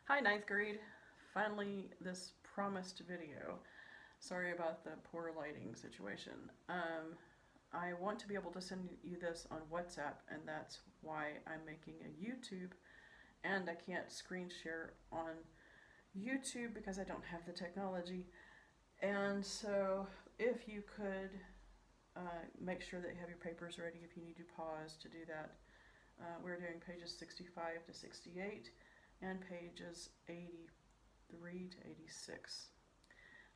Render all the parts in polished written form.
Hi, ninth grade. Finally, this promised video. Sorry about the poor lighting situation. I want to be able to send you this on WhatsApp, and that's why I'm making a YouTube, and I can't screen share on YouTube because I don't have the technology. And so, if you could make sure that you have your papers ready if you need to pause to do that. We're doing pages 65 to 68 and pages 83 to 86.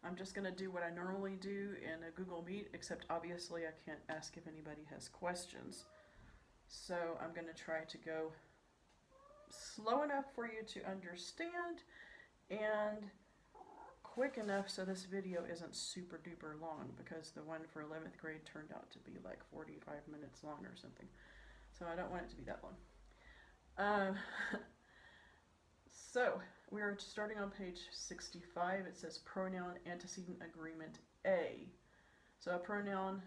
I'm just going to do what I normally do in a Google Meet, except obviously I can't ask if anybody has questions. So I'm going to try to go slow enough for you to understand and quick enough so this video isn't super duper long, because the one for 11th grade turned out to be like 45 minutes long or something. So I don't want it to be that long. So we're starting on page 65. It says pronoun antecedent agreement A. So a pronoun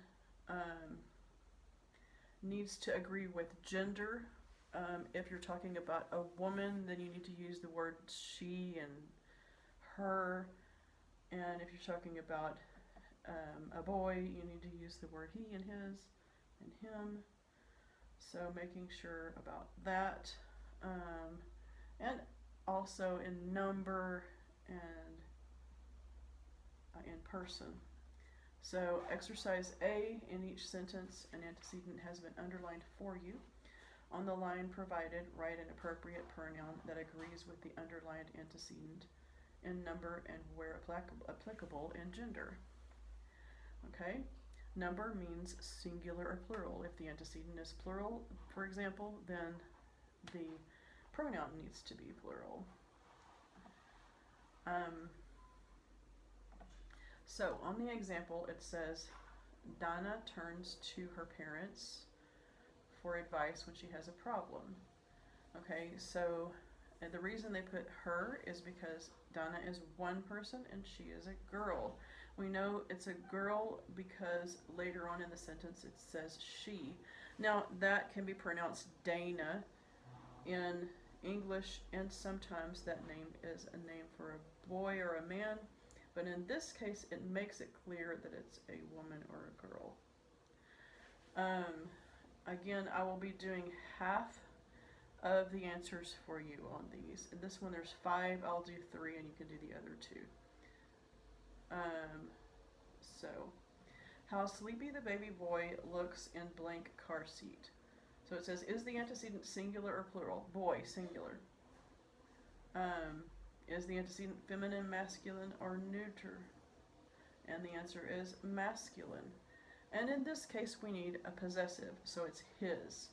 needs to agree with gender. If you're talking about a woman, then you need to use the word she and her. And if you're talking about a boy, you need to use the word he and his and him. So making sure about that. And also in number and in person. So exercise A, in each sentence an antecedent has been underlined for you. On the line provided, write an appropriate pronoun that agrees with the underlined antecedent in number and, where applicable, in gender. Okay? Number means singular or plural. If the antecedent is plural, for example, then the pronoun needs to be plural. So on the example, it says Donna turns to her parents for advice when she has a problem. Okay, so and the reason they put her is because Donna is one person and she is a girl. We know it's a girl because later on in the sentence it says she. Now that can be pronounced Dana in English, and sometimes that name is a name for a boy or a man, but in this case it makes it clear that it's a woman or a girl. Again, I will be doing half of the answers for you on these. In this one there's 5, I'll do 3 and you can do the other 2. So, how sleepy the baby boy looks in blank car seat. So it says, is the antecedent singular or plural? Boy, singular. Is the antecedent feminine, masculine, or neuter? And the answer is masculine. And in this case we need a possessive, so it's his.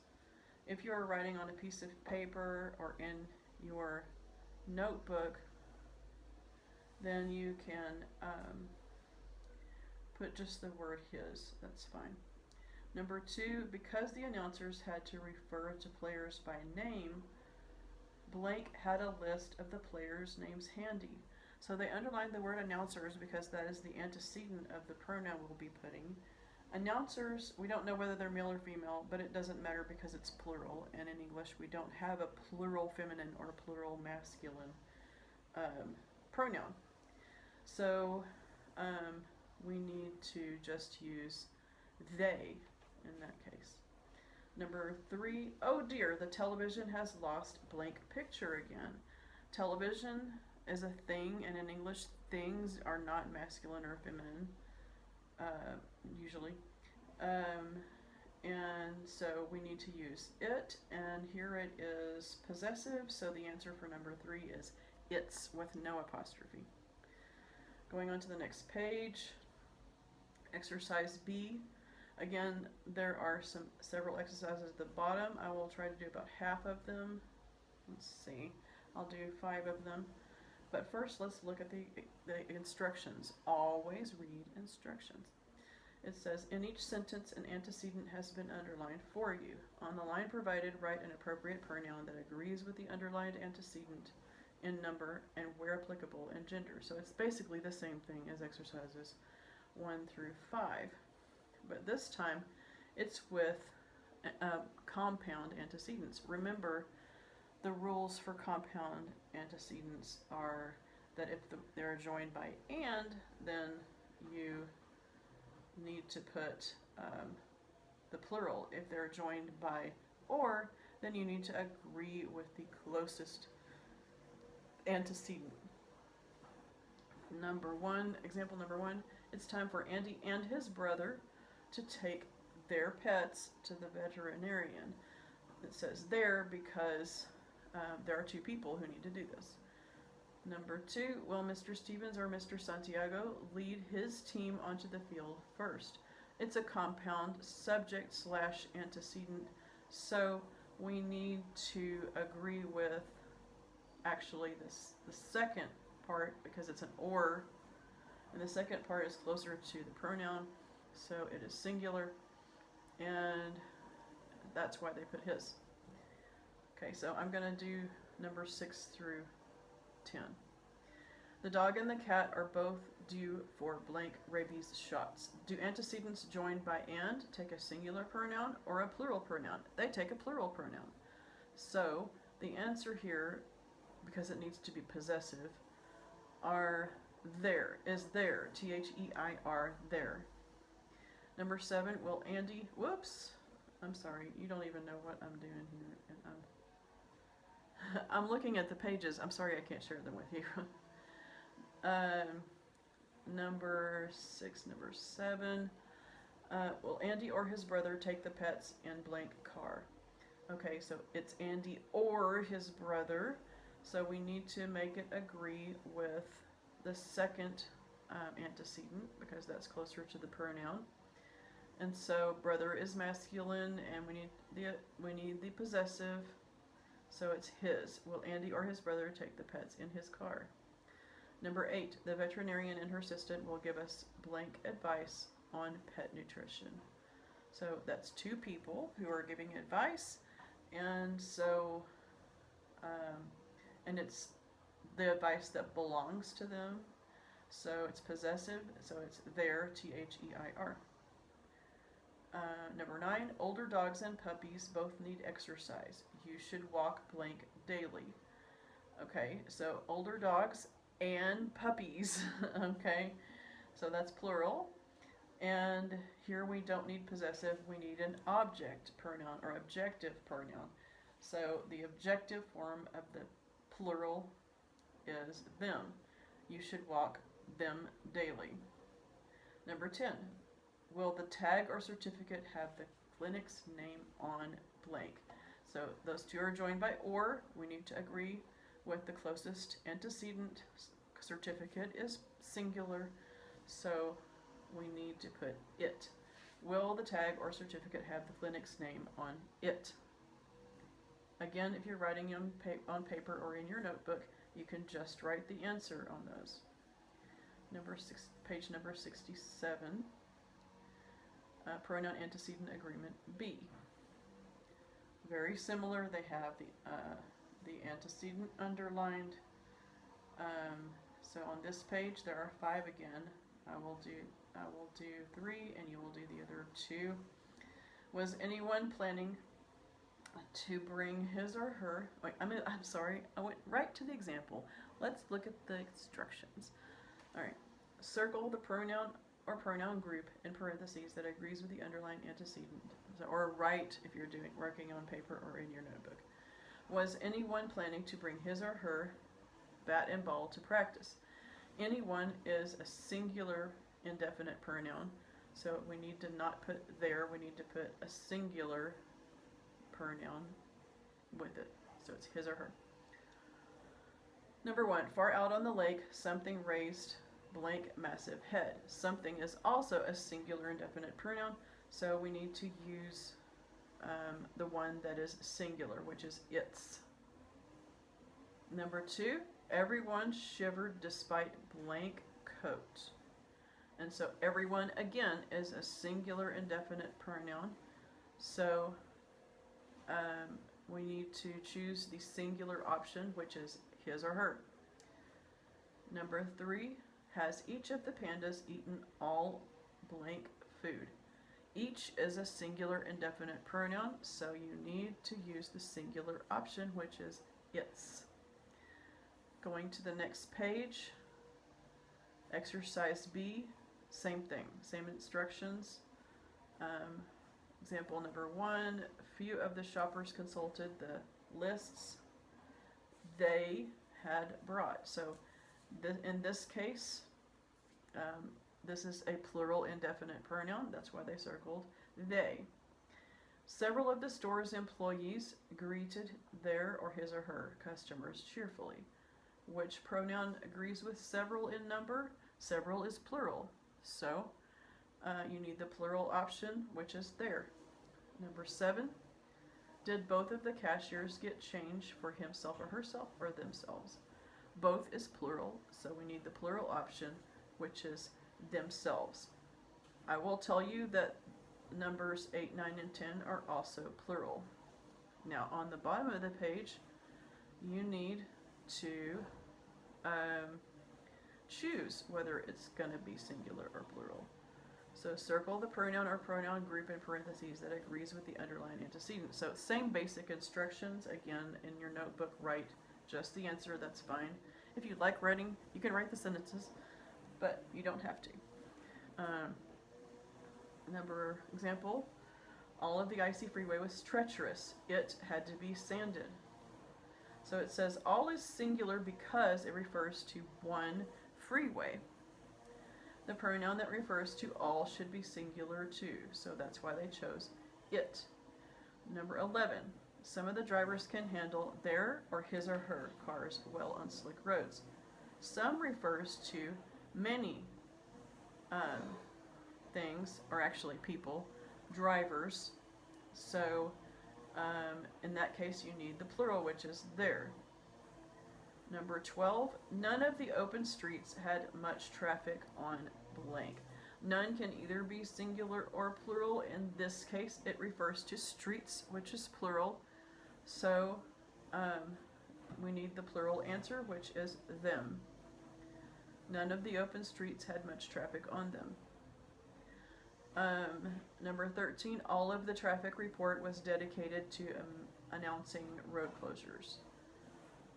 If you are writing on a piece of paper or in your notebook, then you can put just the word his. That's fine. Number 2, because the announcers had to refer to players by name, blank had a list of the players' names handy. So they underlined the word announcers because that is the antecedent of the pronoun we'll be putting. Announcers, we don't know whether they're male or female, but it doesn't matter because it's plural, and in English we don't have a plural feminine or plural masculine pronoun. So we need to just use they in that case. Number 3, oh dear, the television has lost blank picture again. Television is a thing, and in English things are not masculine or feminine, usually. And so we need to use it, and here it is possessive, so the answer for number 3 is its with no apostrophe. Going on to the next page, exercise B. Again, there are several exercises at the bottom. I will try to do about half of them. Let's see, I'll do 5 of them. But first let's look at the instructions. Always read instructions. It says, in each sentence an antecedent has been underlined for you. On the line provided, write an appropriate pronoun that agrees with the underlined antecedent in number and, where applicable, in gender. So it's basically the same thing as exercises 1 through 5. But this time it's with compound antecedents. Remember, The rules for compound antecedents are that if they're joined by and, then you need to put the plural. If they're joined by or, then you need to agree with the closest antecedent. Example number one, it's time for Andy and his brother to take their pets to the veterinarian. It says there because there are two people who need to do this. Number two, will Mr. Stevens or Mr. Santiago lead his team onto the field first? It's a compound subject / antecedent, so we need to agree with actually the second part because it's an or, and the second part is closer to the pronoun, so it is singular, and that's why they put his. Okay, so I'm going to do number 6 through 10. The dog and the cat are both due for blank rabies shots. Do antecedents joined by and take a singular pronoun or a plural pronoun? They take a plural pronoun. So the answer here, because it needs to be possessive, is there, T-H-E-I-R, there. Number 7, will Andy, whoops, I'm sorry, you don't even know what I'm doing here. And I'm looking at the pages. I'm sorry I can't share them with you. Number 6, number 7. Will Andy or his brother take the pets in blank car? Okay, so it's Andy or his brother. So we need to make it agree with the second antecedent because that's closer to the pronoun. And so brother is masculine, and we need the possessive. So it's his. Will Andy or his brother take the pets in his car? Number 8, the veterinarian and her assistant will give us blank advice on pet nutrition. So that's two people who are giving advice, and so and it's the advice that belongs to them. So it's possessive, so it's their, T-H-E-I-R. Number 9, older dogs and puppies both need exercise. You should walk blank daily. Okay, so older dogs and puppies. Okay, so that's plural. And here we don't need possessive, we need an object pronoun or objective pronoun. So the objective form of the plural is them. You should walk them daily. Number 10, will the tag or certificate have the clinic's name on blank? So those two are joined by or. We need to agree with the closest antecedent. Certificate is singular, so we need to put it. Will the tag or certificate have the clinic's name on it? Again, if you're writing on paper or in your notebook, you can just write the answer on those. Page number 67. Pronoun antecedent agreement B. Very similar. They have the antecedent underlined. So on this page there are 5 again. I will do 3, and you will do the other 2. Was anyone planning to bring his or her? I'm sorry. I went right to the example. Let's look at the instructions. All right. Circle the pronoun or pronoun group in parentheses that agrees with the underlying antecedent, or write if you're working on paper or in your notebook. Was anyone planning to bring his or her bat and ball to practice? Anyone is a singular indefinite pronoun, so we need to not put there, we need to put a singular pronoun with it, so it's his or her. Number 1, far out on the lake, something raised blank massive head. Something is also a singular indefinite pronoun, so we need to use the one that is singular, which is its. Number 2, everyone shivered despite blank coat. And so everyone, again, is a singular indefinite pronoun, so we need to choose the singular option, which is his or her. Number 3, has each of the pandas eaten all blank food? Each is a singular indefinite pronoun, so you need to use the singular option, which is its. Going to the next page, exercise B, same thing, same instructions. Example number 1, few of the shoppers consulted the lists they had brought. So in this case, this is a plural indefinite pronoun. That's why they circled they. Several of the store's employees greeted their or his or her customers cheerfully. Which pronoun agrees with several in number? Several is plural. So you need the plural option, which is there. Number 7, did both of the cashiers get change for himself or herself or themselves? Both is plural, so we need the plural option, which is themselves. I will tell you that numbers 8, 9, and 10 are also plural. Now on the bottom of the page, you need to choose whether it's going to be singular or plural. So circle the pronoun or pronoun group in parentheses that agrees with the underlined antecedent. So same basic instructions. Again, in your notebook, write just the answer. That's fine. If you like writing, you can write the sentences, but you don't have to. Example, all of the icy freeway was treacherous. It had to be sanded. So it says all is singular because it refers to one freeway. The pronoun that refers to all should be singular too, so that's why they chose it. Number 11, some of the drivers can handle their or his or her cars well on slick roads. Some refers to many things, or actually people, drivers. So in that case you need the plural, which is their. Number 12, none of the open streets had much traffic on blank. None can either be singular or plural. In this case, it refers to streets, which is plural. So we need the plural answer, which is them. None of the open streets had much traffic on them. Number 13, all of the traffic report was dedicated to announcing road closures.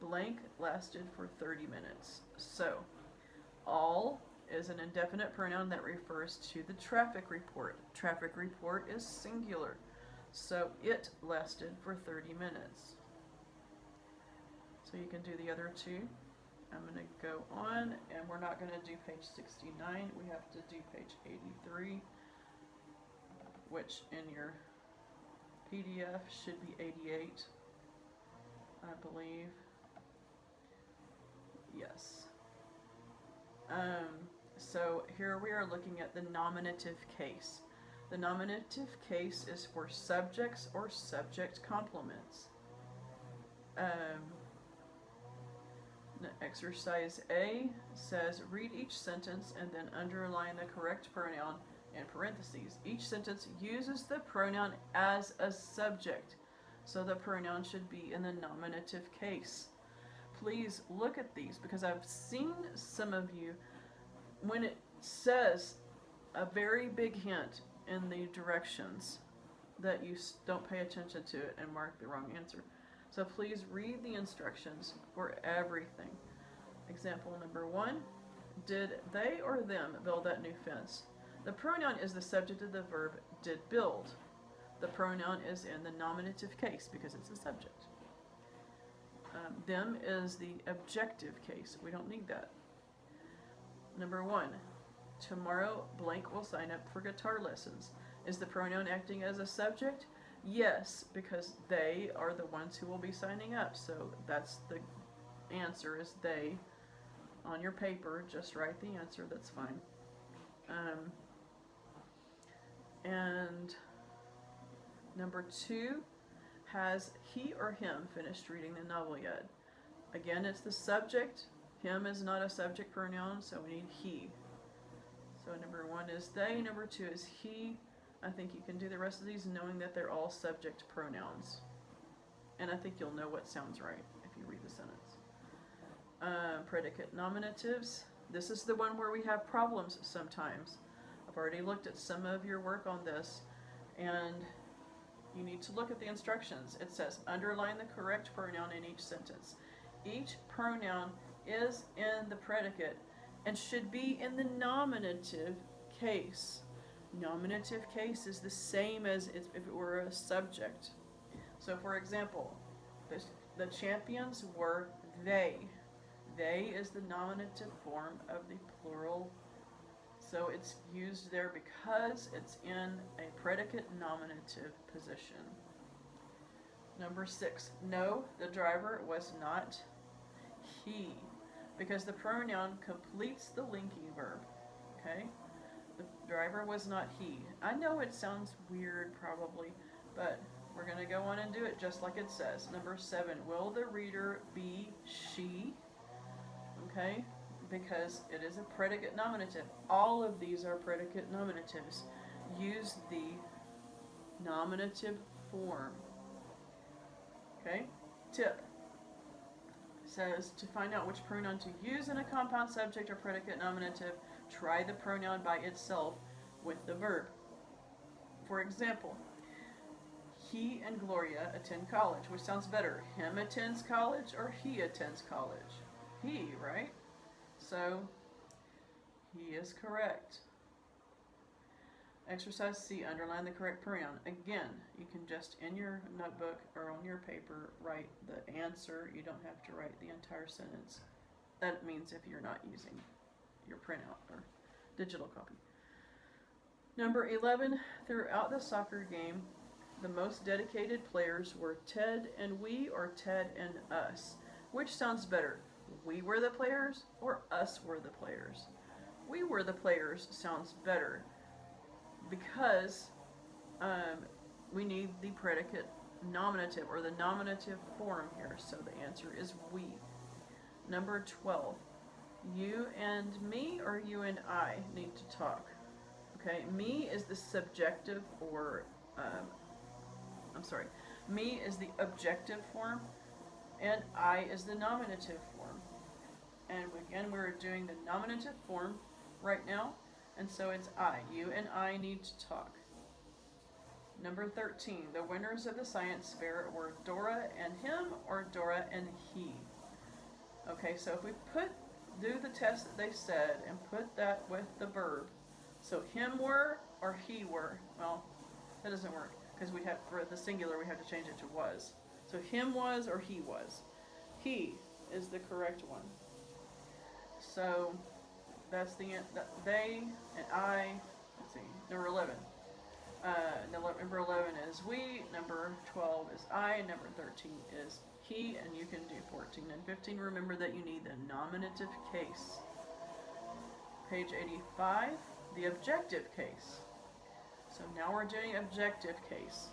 Blank lasted for 30 minutes. So, all is an indefinite pronoun that refers to the traffic report. Traffic report is singular. So, it lasted for 30 minutes. So, you can do the other two. I'm going to go on, and we're not going to do page 69. We have to do page 83, which in your PDF should be 88, I believe. Yes. So here we are looking at the nominative case. The nominative case is for subjects or subject complements. Exercise A says, read each sentence and then underline the correct pronoun in parentheses. Each sentence uses the pronoun as a subject, so the pronoun should be in the nominative case. Please look at these, because I've seen some of you, when it says a very big hint in the directions, that you don't pay attention to it and mark the wrong answer. So please read the instructions for everything. Example number 1, did they or them build that new fence? The pronoun is the subject of the verb did build. The pronoun is in the nominative case because it's a subject. Them is the objective case. We don't need that. Number 1, tomorrow blank will sign up for guitar lessons. Is the pronoun acting as a subject? Yes, because they are the ones who will be signing up. So that's the answer, is they. On your paper, just write the answer. That's fine. And number 2, has he or him finished reading the novel yet? Again, it's the subject. Him is not a subject pronoun, so we need he. So number 1 is they, number 2 is he. I think you can do the rest of these knowing that they're all subject pronouns. And I think you'll know what sounds right if you read the sentence. Predicate nominatives. This is the one where we have problems sometimes. I've already looked at some of your work on this, and you need to look at the instructions. It says underline the correct pronoun in each sentence. Each pronoun is in the predicate and should be in the nominative case. Nominative case is the same as if it were a subject. So for example, the champions were they. They is the nominative form of the plural. So it's used there because it's in a predicate nominative position. Number 6, no, the driver was not he, because the pronoun completes the linking verb. Okay? The driver was not he. I know it sounds weird probably, but we're going to go on and do it just like it says. Number 7, will the reader be she? Okay? Because it is a predicate nominative. All of these are predicate nominatives. Use the nominative form. Okay? Tip says to find out which pronoun to use in a compound subject or predicate nominative, try the pronoun by itself with the verb. For example, he and Gloria attend college. Which sounds better? Him attends college or he attends college? He, right? So, he is correct. Exercise C, underline the correct pronoun. Again, you can just in your notebook or on your paper write the answer. You don't have to write the entire sentence. That means if you're not using your printout or digital copy. Number 11, throughout the soccer game, the most dedicated players were Ted and we or Ted and us. Which sounds better? We were the players or us were the players? We were the players sounds better because we need the predicate nominative or the nominative form here. So the answer is we. Number 12, you and me or you and I need to talk. Okay, me is the subjective or, me is the objective form and I is the nominative form. And again, we're doing the nominative form right now, and so it's I. You and I need to talk. Number 13, the winners of the science fair were Dora and him or Dora and he. Okay, so if we do the test that they said and put that with the verb, so him were or he were, well, that doesn't work because we have, for the singular, we have to change it to was. So him was or he was. He is the correct one. So that's the they and I. Let's see. Number 11. Number 11 is we. Number 12 is I. Number 13 is he. And you can do 14 and 15. Remember that you need the nominative case. Page 85. The objective case. So now we're doing objective case.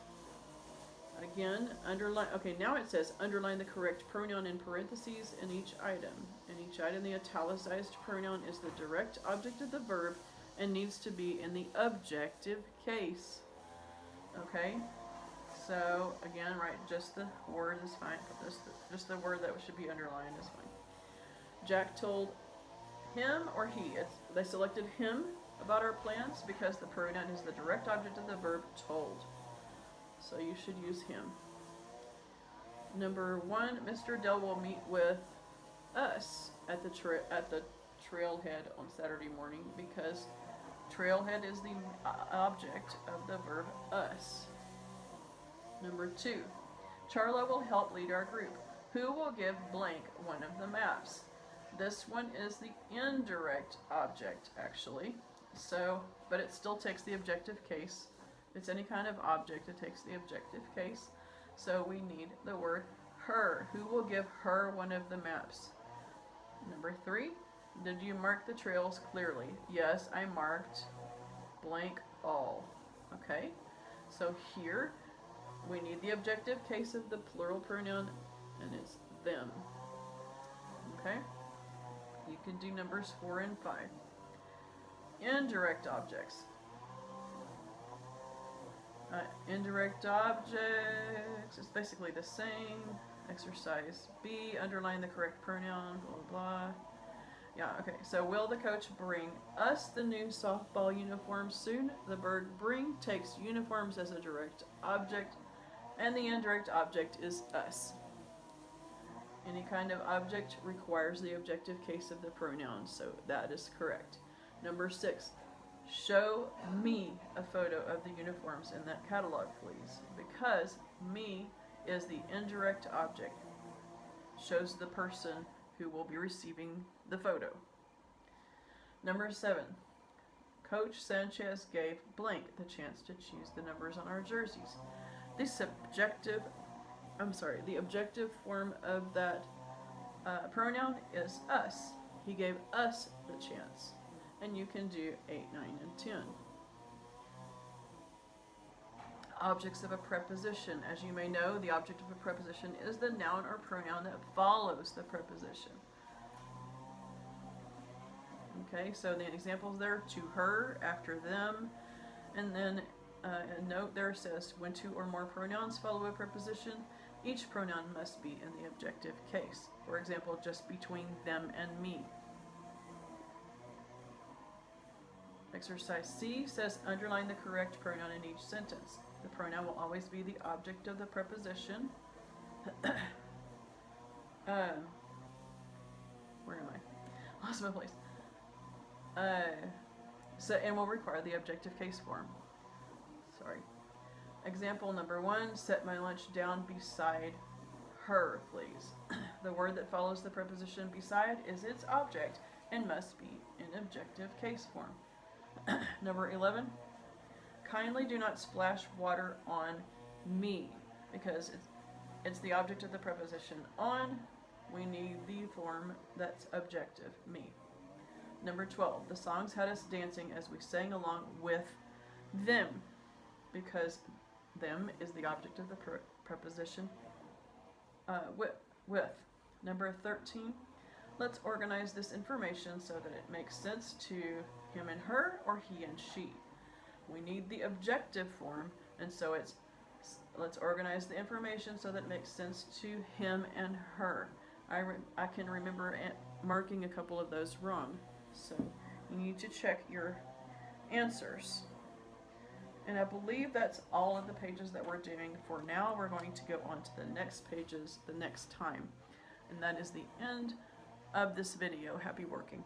Again, underline. Okay, now it says underline the correct pronoun in parentheses in each item. In each item, the italicized pronoun is the direct object of the verb and needs to be in the objective case. Okay, so again, write just the word is fine. Just the word that should be underlined is fine. Jack told him or he. They selected him about our plans because the pronoun is the direct object of the verb told. So you should use him. Number 1, Mr. Dell will meet with us at the trailhead on Saturday morning because trailhead is the object of the verb us. Number 2, Charla will help lead our group. Who will give blank one of the maps? This one is the indirect object actually. So, but it still takes the objective case. If it's any kind of object, it takes the objective case. So we need the word her. Who will give her one of the maps? Number 3, did you mark the trails clearly? Yes, I marked blank all. Okay, so here we need the objective case of the plural pronoun, and it's them. Okay, you can do numbers 4 and 5. Indirect objects. Indirect objects is basically the same. Exercise B, underline the correct pronoun, blah, blah, blah. Yeah, okay, so will the coach bring us the new softball uniforms soon? The verb bring takes uniforms as a direct object. And the indirect object is us. Any kind of object requires the objective case of the pronoun, so that is correct. Number 6, show me a photo of the uniforms in that catalog, please. Because me is the indirect object. Shows the person who will be receiving the photo. Number 7, Coach Sanchez gave blank the chance to choose the numbers on our jerseys. The objective form of that pronoun is us. He gave us the chance. And you can do 8, 9, and 10. Objects of a preposition. As you may know, the object of a preposition is the noun or pronoun that follows the preposition. Okay, so the examples there, to her, after them, and then a note there says when two or more pronouns follow a preposition, each pronoun must be in the objective case. For example, just between them and me. Exercise C says underline the correct pronoun in each sentence. The pronoun will always be the object of the preposition. Where am I? Lost my place. And will require the objective case form. Sorry. Example number 1, set my lunch down beside her, please. The word that follows the preposition beside is its object and must be in objective case form. Number 11, kindly do not splash water on me, because it's the object of the preposition on. We need the form that's objective, me. Number 12, the songs had us dancing as we sang along with them, because them is the object of the preposition with. Number 13, let's organize this information so that it makes sense to him and her or he and she. We need the objective form, and so it's let's organize the information so that it makes sense to him and her. I can remember marking a couple of those wrong, so you need to check your answers. And I believe that's all of the pages that we're doing for now. We're going to go on to the next pages the next time. And that is the end of this video. Happy working.